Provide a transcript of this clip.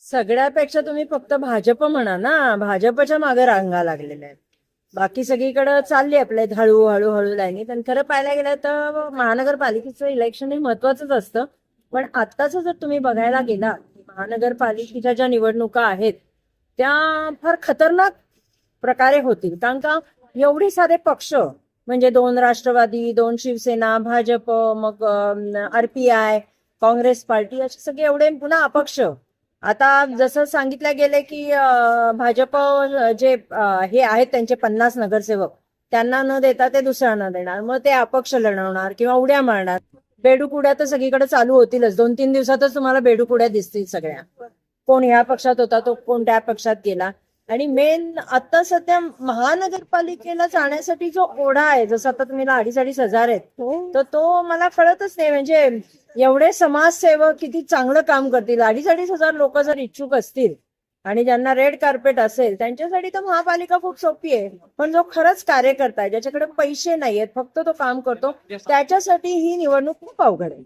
सगळ्यापेक्षा तुम्ही फक्त भाजप म्हणा ना, भाजपच्या मागे रांगा लागलेल्या आहेत. बाकी सगळीकडे चालली आपल्या हळूहळू हळू लाईनीत. आणि खरं पाहायला गेलं तर महानगरपालिकेचं इलेक्शन हे महत्वाचंच असतं. पण आत्ताच जर तुम्ही बघायला गेला, महानगरपालिकेच्या ज्या निवडणुका आहेत त्या फार खतरनाक प्रकारे होतील. कारण का एवढे सारे पक्ष, म्हणजे 2 राष्ट्रवादी, 2 शिवसेना, भाजप, मग RPI, काँग्रेस पार्टी, असे सगळे एवढे पुन्हा अपक्ष. आता जसं सांगितलं गेले की भाजप जे हे आहेत त्यांचे 50 नगरसेवक, त्यांना न देता ते दुसऱ्यांना देणार, मग ते अपक्ष लढवणार किंवा उड्या मारणार. बेडूक उड्या तर सगळीकडे चालू होतीलच. 2-3 दिवसातच तुम्हाला बेडूक उड्या दिसतील सगळ्या. कोण ह्या पक्षात होता तो कोण त्या पक्षात गेला. आणि मेन आता सध्या महानगरपालिकेला जाण्यासाठी जो ओढा आहे, जसं आता तुम्हाला 2,500 आहेत, तर तो मला कळतच नाही. म्हणजे एवढे समाजसेवक किती चांगलं काम करतील. 2,500 लोक जर इच्छुक असतील आणि ज्यांना रेड कार्पेट असेल, त्यांच्यासाठी तर महापालिका खूप सोपी आहे. पण जो खरंच कार्यकर्ता आहे, ज्याच्याकडे पैसे नाहीयेत, फक्त तो काम करतो, त्याच्यासाठी ही निवडणूक खूप अवघड आहे.